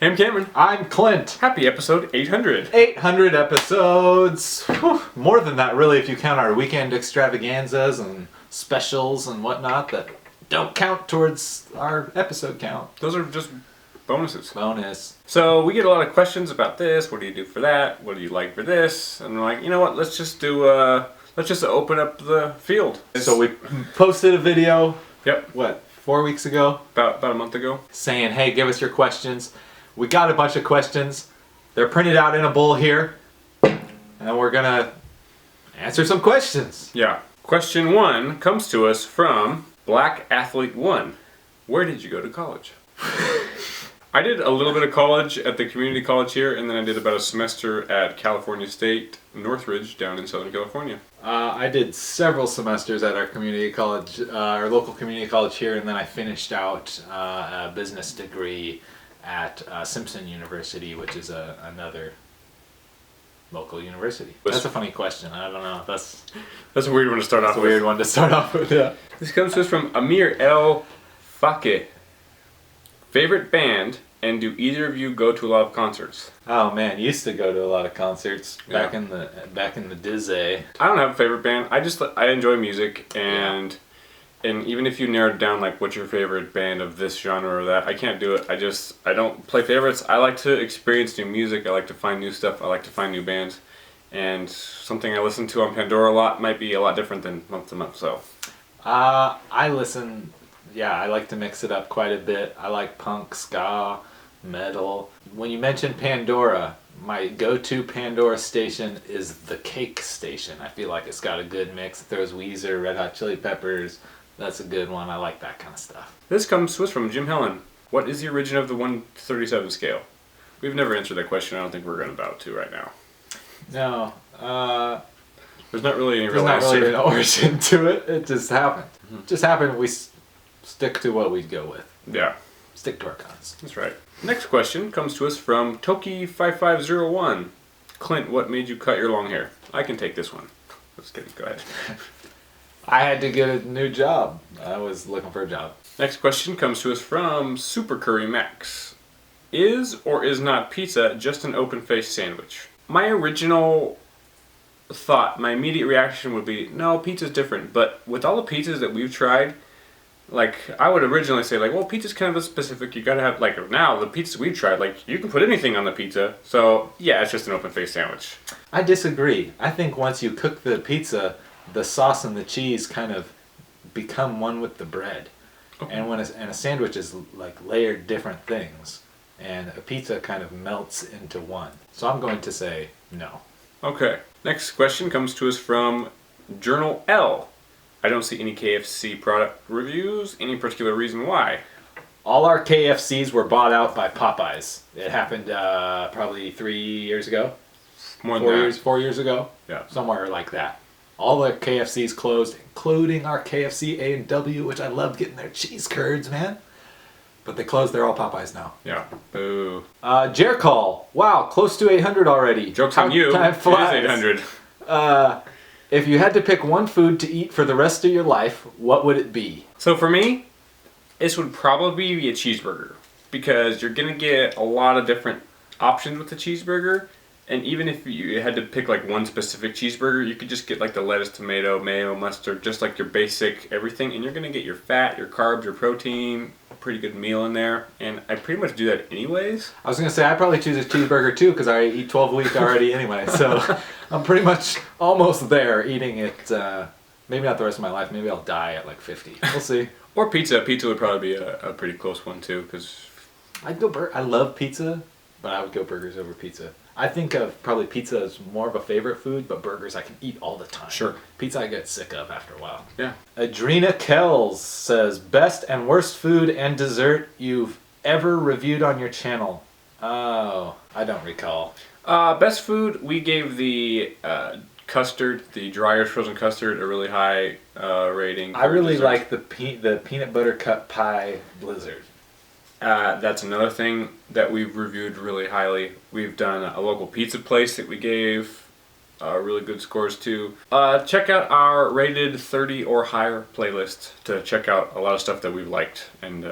Hey, I'm Cameron. I'm Clint. Happy episode 800. 800 episodes. Whew. More than that, really, if you count our weekend extravaganzas and specials and whatnot that don't count towards our episode count. Those are just bonuses. Bonus. So we get a lot of questions about this. What do you do for that? What do you like for this? And we're like, you know what? Let's just open up the field. So we posted a video. Yep. 4 weeks ago? About a month ago. Saying, hey, give us your questions. We got a bunch of questions. They're printed out in a bowl here. And we're gonna answer some questions. Yeah. Question 1 comes to us from Black Athlete 1. Where did you go to college? I did a little bit of college at the community college here, and then I did about a semester at California State, Northridge, down in Southern California. I did several semesters at our community college, our local community college here, and then I finished out a business degree at Simpson University, which is another local university. That's a funny question. I don't know. That's a weird one to start off with. That's a weird one to start off with, yeah. This comes to us from Amir El Fakih. Favorite band, and do either of you go to a lot of concerts? Oh man, used to go to a lot of concerts back in the Dizzy. I don't have a favorite band. I enjoy music, and even if you narrowed down like what's your favorite band of this genre or that, I can't do it. I don't play favorites. I like to experience new music. I like to find new stuff. I like to find new bands, and something I listen to on Pandora a lot might be a lot different than month to month. So, I listen. Yeah, I like to mix it up quite a bit. I like punk, ska, metal. When you mentioned Pandora, my go-to Pandora station is the Cake Station. I feel like it's got a good mix. It throws Weezer, Red Hot Chili Peppers. That's a good one. I like that kind of stuff. This comes to us from Jim Helen. What is the origin of the 1/37 scale? We've never answered that question. I don't think we're going about to right now. No. There's not really any real answer. There's not really an origin to it. It just happened. Mm-hmm. Just happened. We stick to what we go with. Yeah. Stick to our guns. That's right. Next question comes to us from Toki5501. Clint, what made you cut your long hair? I can take this one. Just kidding. Go ahead. I had to get a new job. I was looking for a job. Next question comes to us from Super Curry Max. Is or is not pizza just an open-faced sandwich? My original thought, my immediate reaction would be, no, pizza's different. But with all the pizzas that we've tried, like, I would originally say, like, well, pizza's kind of a specific, you gotta have, like, now, the pizzas we've tried, like, you can put anything on the pizza. So, yeah, it's just an open-faced sandwich. I disagree. I think once you cook the pizza, the sauce and the cheese kind of become one with the bread. Okay. And a sandwich is like layered different things, and a pizza kind of melts into one. So I'm going to say no. Okay. Next question comes to us from Journal L. I don't see any KFC product reviews. Any particular reason why? All our KFCs were bought out by Popeyes. It happened probably 3 years ago. More than that. 4 years ago. Yeah. Somewhere like that. All the KFCs closed, including our KFC A&W, which I love getting their cheese curds, man. But they closed. They're all Popeyes now. Yeah. Boo. Jercall. Wow, close to 800 already. Joke's on you. Time flies. It is 800. If you had to pick one food to eat for the rest of your life, what would it be? So for me, this would probably be a cheeseburger. Because you're going to get a lot of different options with the cheeseburger. And even if you had to pick like one specific cheeseburger, you could just get like the lettuce, tomato, mayo, mustard, just like your basic everything. And you're going to get your fat, your carbs, your protein, a pretty good meal in there. And I pretty much do that anyways. I was going to say, I'd probably choose a cheeseburger too because I eat 12 a week already anyway. So I'm pretty much almost there eating it. Maybe not the rest of my life. Maybe I'll die at like 50. We'll see. Or pizza. Pizza would probably be a pretty close one too. Cause I'd go I love pizza, but I would go burgers over pizza. I think of probably pizza as more of a favorite food, but burgers I can eat all the time. Sure. Pizza I get sick of after a while. Yeah. Adrena Kells says, best and worst food and dessert you've ever reviewed on your channel. Oh, I don't recall. Best food, we gave the custard, the dry or frozen custard, a really high rating. I really like the peanut butter cup pie blizzard. That's another thing that we've reviewed really highly. We've done a local pizza place that we gave really good scores to. Check out our rated 30 or higher playlist to check out a lot of stuff that we've liked. And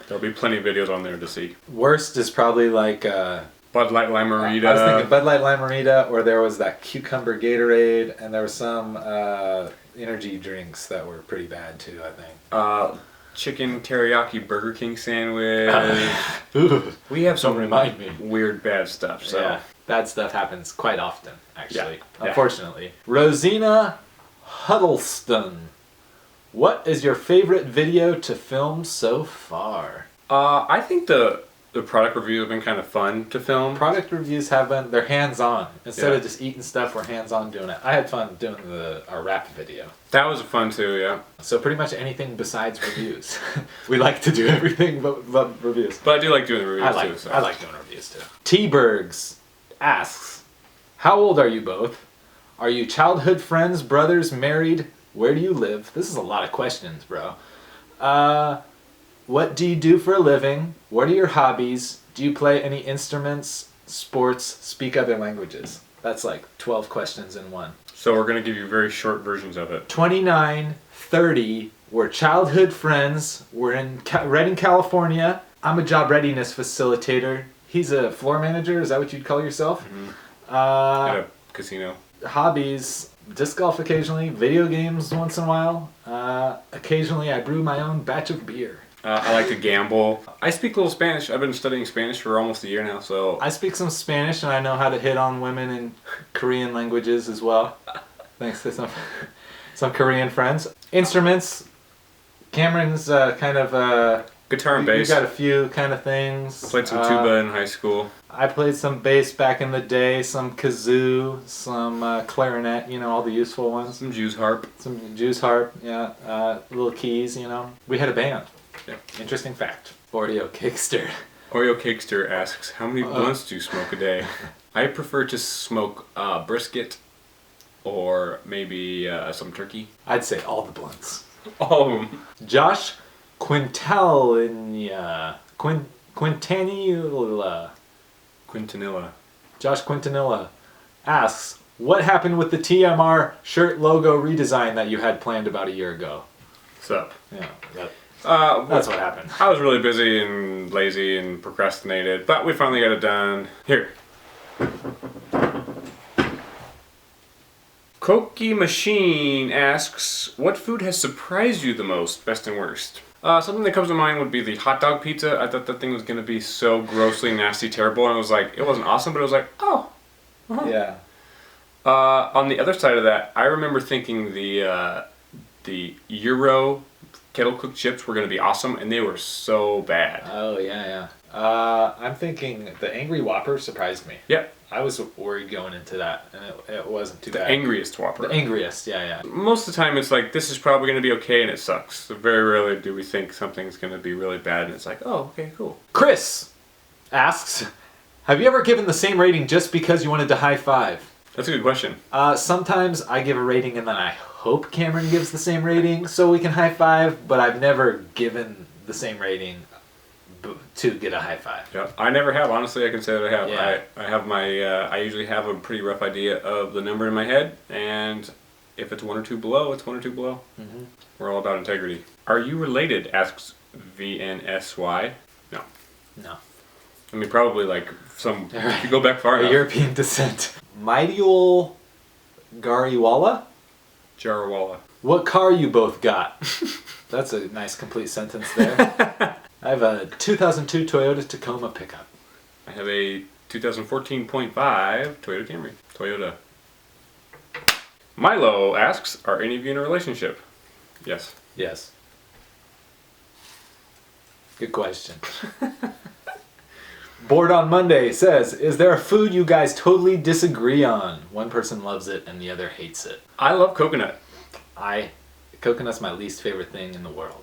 There'll be plenty of videos on there to see. Worst is probably like Bud Light Limerita. I was thinking Bud Light Limerita, or there was that cucumber Gatorade, and there was some energy drinks that were pretty bad too, I think. Chicken teriyaki Burger King sandwich. We have some remind me. weird bad stuff. So Yeah, bad stuff happens quite often, actually. Yeah. Unfortunately. Rosina Huddleston. What is your favorite video to film so far? I think the product reviews have been kind of fun to film. Product reviews have been, they're hands-on. Instead Yeah. of just eating stuff, we're hands-on doing it. I had fun doing our rap video. That was fun too, yeah. So pretty much anything besides reviews. We like to do everything but reviews. But I do like doing the reviews too. So. I like doing reviews too. T-Bergs asks, how old are you both? Are you childhood friends, brothers, married? Where do you live? This is a lot of questions, bro. What do you do for a living? What are your hobbies? Do you play any instruments, sports, speak other languages? That's like 12 questions in one. So we're going to give you very short versions of it. 29, 30, we're childhood friends. We're in Redding, California. I'm a job readiness facilitator. He's a floor manager. Is that what you'd call yourself? Mm-hmm. At a casino. Hobbies, disc golf occasionally, video games once in a while. Occasionally I brew my own batch of beer. I like to gamble. I speak a little Spanish. I've been studying Spanish for almost a year now, so... I speak some Spanish and I know how to hit on women in Korean languages as well. Thanks to some Korean friends. Instruments, Cameron's kind of... Guitar and bass. You got a few kind of things. Played some tuba in high school. I played some bass back in the day, some kazoo, some clarinet, you know, all the useful ones. Some Jew's harp. Some Jew's harp, yeah. Little keys, you know. We had a band. Yeah. Interesting fact. Oreo Cakester. Oreo Cakester asks, how many blunts do you smoke a day? I prefer to smoke brisket or maybe some turkey. I'd say all the blunts. All of them. Josh Quintanilla. Quintanilla. Josh Quintanilla asks, what happened with the TMR shirt logo redesign that you had planned about a year ago? What's up? Yeah, That's what happened. I was really busy and lazy and procrastinated, but we finally got it done. Here. Koki Machine asks, what food has surprised you the most, best and worst? Something that comes to mind would be the hot dog pizza. I thought that thing was going to be so grossly nasty, terrible, and it was like, it wasn't awesome, but it was like, oh. Uh-huh. Yeah. On the other side of that, I remember thinking the Euro kettle cooked chips were going to be awesome, and they were so bad. Oh, yeah. I'm thinking the Angry Whopper surprised me. Yep. I was worried going into that, and it wasn't too The bad. angriest Whopper. The angriest, yeah. Most of the time it's like, this is probably going to be okay, and it sucks. So very rarely do we think something's going to be really bad, and it's like, oh, okay, cool. Chris asks, have you ever given the same rating just because you wanted to high five? That's a good question. Sometimes I give a rating and then I hope Cameron gives the same rating so we can high five, but I've never given the same rating to get a high five. Yeah, I never have. Honestly, I can say that I have. Yeah. I have my. I usually have a pretty rough idea of the number in my head, and if it's one or two below, it's one or two below. Mm-hmm. We're all about integrity. Are you related? Asks VNSY. No. I mean, probably like some. If you go back far enough. European descent. Mightyul Gariwala? Jarawala. What car you both got? That's a nice complete sentence there. I have a 2002 Toyota Tacoma pickup. I have a 2014.5 Toyota Camry. Toyota. Milo asks, are any of you in a relationship? Yes. Yes. Good question. Bored on Monday says, is there a food you guys totally disagree on? One person loves it and the other hates it. I love coconut. Coconut's my least favorite thing in the world.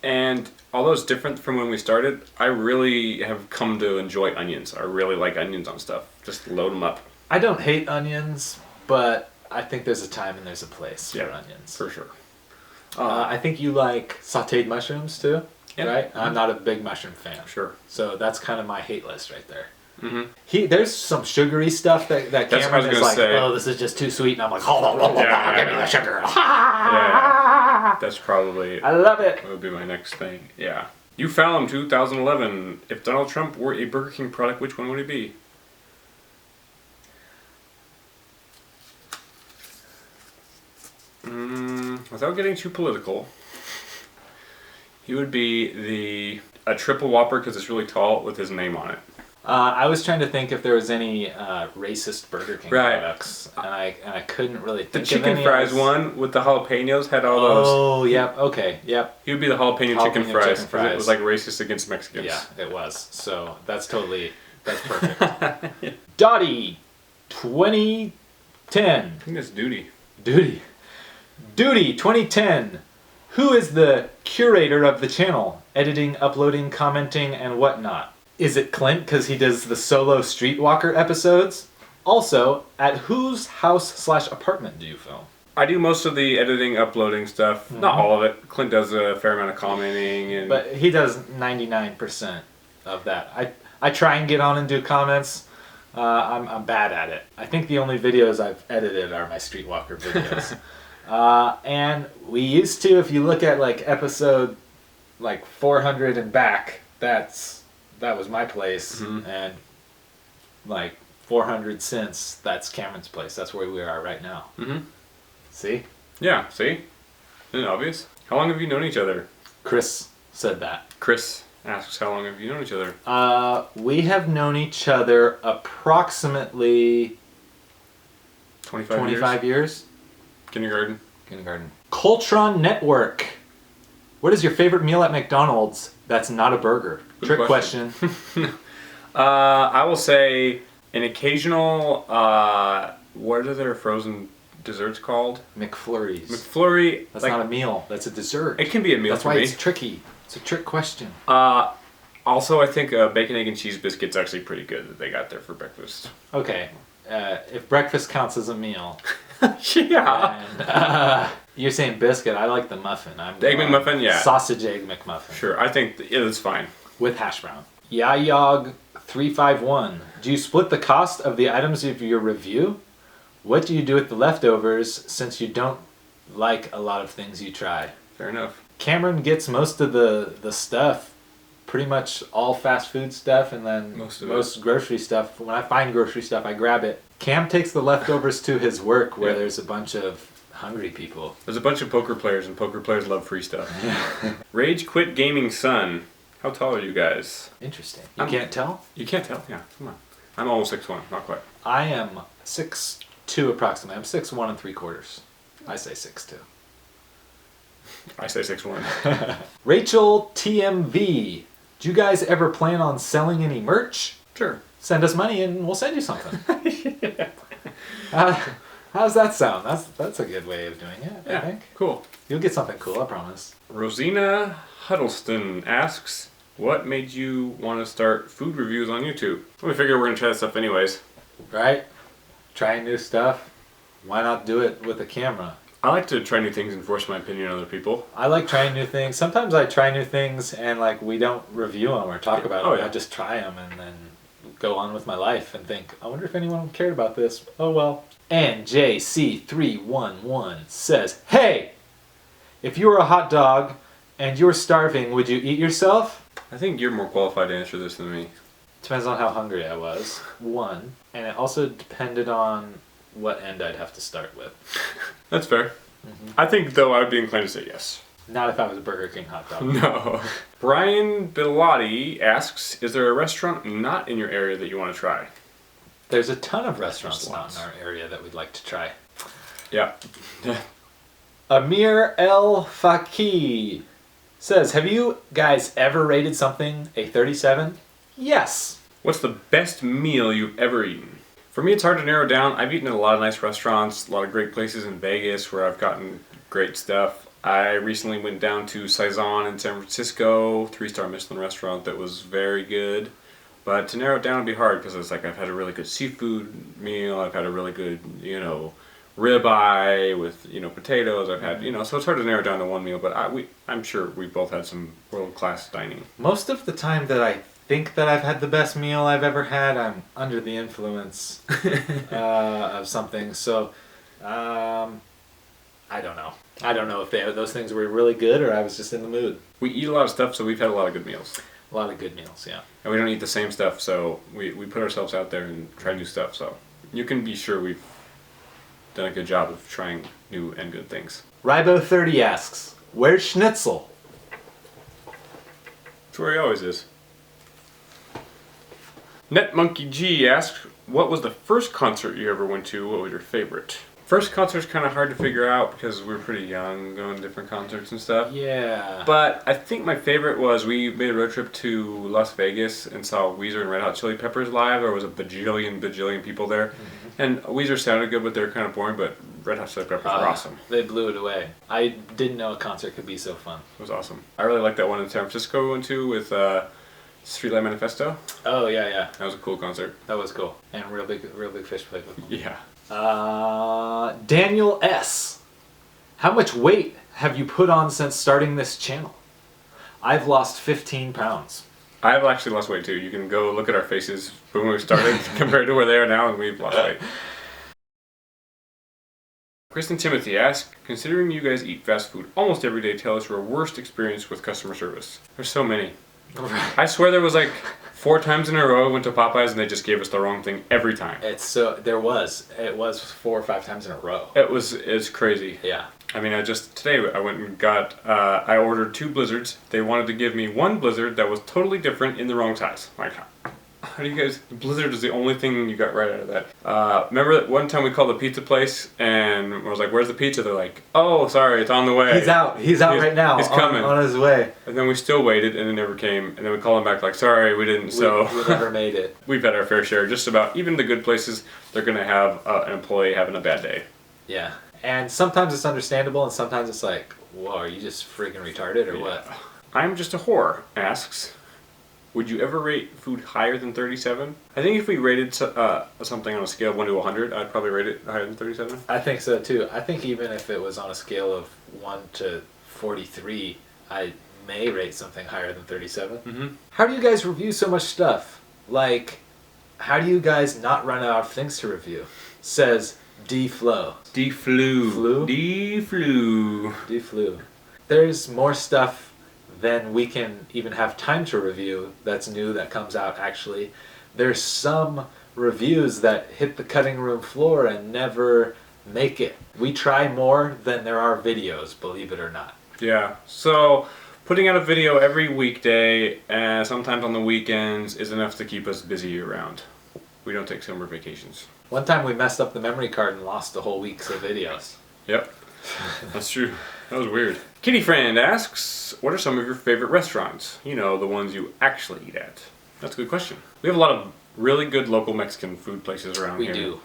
And although it's different from when we started, I really have come to enjoy onions. I really like onions on stuff. Just load them up. I don't hate onions, but I think there's a time and there's a place for onions. For sure. I think you like sauteed mushrooms too, right? Mm-hmm. I'm not a big mushroom fan. Sure. So that's kind of my hate list right there. Mm-hmm. There's some sugary stuff that Cameron is like, oh, this is just too sweet, and I'm like, give me the sugar. Yeah. That's probably. I love it. That would be my next thing. Yeah. You found 2011. If Donald Trump were a Burger King product, which one would it be? Without getting too political, he would be a triple Whopper because it's really tall with his name on it. I was trying to think if there was any racist Burger King Right. products, and I couldn't really The think chicken of any. fries one with the jalapenos had all those. Oh, yep. Okay, yep. He would be the jalapeno chicken Jalapeno fries chicken 'cause it fries. was like racist against Mexicans. Yeah, it was. So that's perfect. Dottie, 2010. I think that's duty. Duty, 2010. Who is the curator of the channel? Editing, uploading, commenting, and whatnot. Is it Clint because he does the solo Streetwalker episodes? Also, at whose house/apartment do you film? I do most of the editing, uploading stuff. Not all of it. Clint does a fair amount of commenting and. But he does 99% of that. I try and get on and do comments. I'm bad at it. I think the only videos I've edited are my Streetwalker videos. And we used to, if you look at like episode like 400 and back, that was my place, and like 400 since, that's Cameron's place. That's where we are right now. See? Yeah, see? Isn't it obvious? How long have you known each other? Chris said that. Chris asks, how long have you known each other? We have known each other approximately 25 years. Kindergarten. Coltron Network. What is your favorite meal at McDonald's that's not a burger? Good Trick question. I will say an occasional, what are their frozen desserts called? McFlurries. McFlurry. That's not a meal. That's a dessert. It can be a meal That's for why me. it's tricky. It's a trick question. Also, I think bacon, egg, and cheese biscuit's actually pretty good that they got there for breakfast. Okay. If breakfast counts as a meal. Yeah. And, you're saying biscuit. I like the muffin. The Egg McMuffin, yeah. Sausage egg McMuffin. Sure, I think it's fine. With hash brown. Yayog351. Do you split the cost of the items of your review? What do you do with the leftovers since you don't like a lot of things you try? Fair enough. Cameron gets most of the stuff, pretty much all fast food stuff, and then most grocery stuff. When I find grocery stuff, I grab it. Cam takes the leftovers to his work where there's a bunch of hungry people. There's a bunch of poker players, and poker players love free stuff. Rage Quit Gaming Son. How tall are you guys? Interesting. You can't tell? You can't tell? Yeah, come on. I'm almost 6'1", not quite. I am 6'2" approximately. I'm 6'1 3/4". I say 6'2". I say 6'1". Rachel TMV. Do you guys ever plan on selling any merch? Sure. Send us money and we'll send you something. How's that sound? That's a good way of doing it, I think. Cool. You'll get something cool, I promise. Rosina Huddleston asks, what made you want to start food reviews on YouTube? We figured we're going to try that stuff anyways. Right? Trying new stuff. Why not do it with a camera? I like to try new things and force my opinion on other people. I like trying new things. Sometimes I try new things and like we don't review them or talk about them. Yeah. I just try them and then go on with my life and think, I wonder if anyone cared about this. Oh well. And JC311 says, hey, if you were a hot dog and you were starving, would you eat yourself? I think you're more qualified to answer this than me. Depends on how hungry I was. One. And it also depended on what end I'd have to start with. That's fair. I think, though, I would be inclined to say yes. Not if I was a Burger King hot dog. No. Brian Bilotti asks, is there a restaurant not in your area that you want to try? There's a ton of restaurants There's not lots. in our area that we'd like to try. Yeah. Amir El Faki says, have you guys ever rated something a 37? Yes. What's the best meal you've ever eaten? For me, it's hard to narrow down. I've eaten at a lot of nice restaurants, a lot of great places in Vegas where I've gotten great stuff. I recently went down to Saison in San Francisco, 3-star Michelin restaurant that was very good. But to narrow it down would be hard because it's like I've had a really good seafood meal, I've had a really good, ribeye with, potatoes, I've had, so it's hard to narrow it down to one meal, but I'm sure we've both had some world-class dining. Most of the time that I think that I've had the best meal I've ever had, I'm under the influence of something. So, I I don't know. I don't know if those things were really good or I was just in the mood. We eat a lot of stuff, so we've had a lot of good meals. A lot of good meals, yeah. And we don't eat the same stuff, so we put ourselves out there and try new stuff. So you can be sure we've done a good job of trying new and good things. Ribo30 asks, where's Schnitzel? That's where he always is. NetMonkeyG asks, what was the first concert you ever went to? What was your favorite? First concert's kind of hard to figure out because we were pretty young, going to different concerts and stuff. Yeah. But I think my favorite was we made a road trip to Las Vegas and saw Weezer and Red Hot Chili Peppers live. There was a bajillion people there. Mm-hmm. And Weezer sounded good, but they were kind of boring, but Red Hot Chili Peppers were awesome. They blew it away. I didn't know a concert could be so fun. It was awesome. I really liked that one in San Francisco we went to with Streetlight Manifesto. Oh, yeah. That was a cool concert. That was cool. And real big fish played with them. Yeah. Daniel S. How much weight have you put on since starting this channel? I've lost 15 pounds. I've actually lost weight too. You can go look at our faces when we started compared to where they are now, and we've lost weight. Kristen Timothy asks, considering you guys eat fast food almost every day, tell us your worst experience with customer service. There's so many. I swear there was like 4 times in a row I went to Popeyes and they just gave us the wrong thing every time. It was 4 or 5 times in a row. It's crazy. Yeah. I mean, today I went and I ordered 2 blizzards. They wanted to give me 1 blizzard that was totally different in the wrong size. Like, how do you guys, blizzard is the only thing you got right out of that. Remember that one time we called the pizza place and I was like, where's the pizza? They're like, oh, sorry, it's on the way. He's out right now. He's coming. On his way. And then we still waited and it never came. And then we called him back like, sorry, we didn't. We never made it. We've had our fair share. Just about, even the good places, they're going to have an employee having a bad day. Yeah. And sometimes it's understandable and sometimes it's like, whoa, are you just freaking retarded or what? I'm just a whore, asks, would you ever rate food higher than 37? I think if we rated something on a scale of 1 to 100, I'd probably rate it higher than 37. I think so too. I think even if it was on a scale of 1 to 43, I may rate something higher than 37. Mm-hmm. How do you guys review so much stuff? Like, how do you guys not run out of things to review? Says D-Flow. D-Flu. There's more stuff than we can even have time to review that's new that comes out actually. There's some reviews that hit the cutting room floor and never make it. We try more than there are videos, believe it or not. Yeah, so putting out a video every weekday and sometimes on the weekends is enough to keep us busy year round. We don't take summer vacations. One time we messed up the memory card and lost a whole week's of videos. Yep, that's true. That was weird. Kitty Friend asks, what are some of your favorite restaurants? You know, the ones you actually eat at. That's a good question. We have a lot of really good local Mexican food places around here.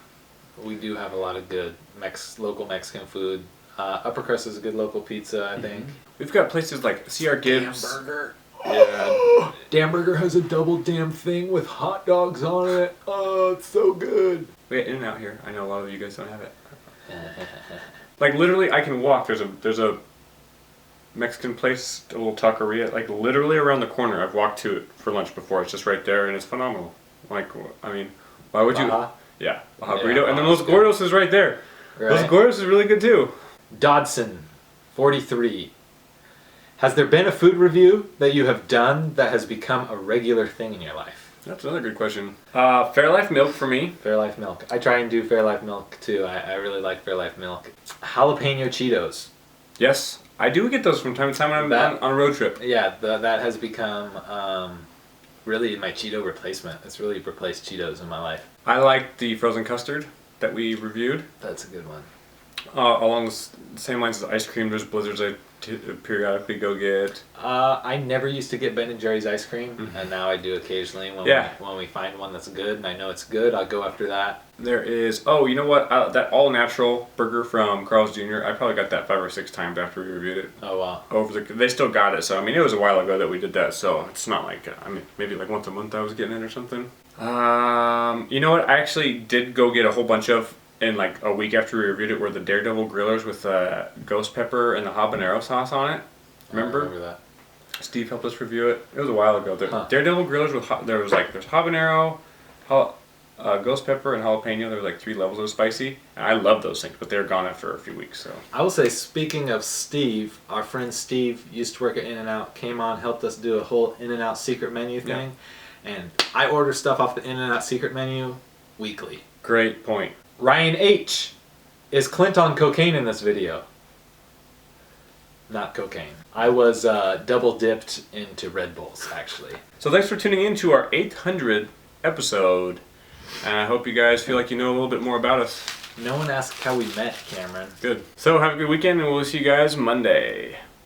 We do have a lot of good local Mexican food. Upper Crust is a good local pizza, I think. We've got places like C.R. Gibbs. Damn Burger. Yeah. Damn Burger has a double damn thing with hot dogs on it. Oh, it's so good. We got In-N-Out here. I know a lot of you guys don't have it. Like literally, I can walk. There's a Mexican place, a little taqueria, like literally around the corner. I've walked to it for lunch before. It's just right there, and it's phenomenal. Like, I mean, why would you? Baja? Yeah, Baja burrito, and then Los Gordos is right there. Right. Los Gordos is really good too. Dodson, 43. Has there been a food review that you have done that has become a regular thing in your life? That's another good question. Fairlife Milk for me. Fairlife Milk. I try and do Fairlife Milk too. I really like Fairlife Milk. Jalapeno Cheetos. Yes, I do get those from time to time when I'm on a road trip. Yeah, that has become really my Cheeto replacement. It's really replaced Cheetos in my life. I like the frozen custard that we reviewed. That's a good one. Along the same lines as ice cream, there's blizzards I periodically go get. I never used to get Ben & Jerry's ice cream, and now I do occasionally when we find one that's good and I know it's good, I'll go after that. There is, you know what, that all-natural burger from Carl's Jr., I probably got that 5 or 6 times after we reviewed it. Oh, wow. They still got it, so I mean, it was a while ago that we did that, so it's not like, maybe like once a month I was getting it or something. You know what, I actually did go get a whole bunch of, in like a week after we reviewed it, were the Daredevil grillers with ghost pepper and the habanero sauce on it. Remember? I remember that. Steve helped us review it. It was a while ago. Daredevil grillers with there's habanero, Ghost pepper and jalapeno. There were like 3 levels of spicy. I love those things, but they're gone after a few weeks. So I will say, speaking of Steve, our friend Steve used to work at In-N-Out, came on, helped us do a whole In-N-Out secret menu thing. And I order stuff off the In-N-Out secret menu weekly. great point. Ryan H. Is Clint on cocaine in this video? Not cocaine. I was double dipped into Red Bulls, actually. So thanks for tuning in to our 800th episode. And I hope you guys feel like you know a little bit more about us. No one asked how we met, Cameron. Good. So have a good weekend, and we'll see you guys Monday.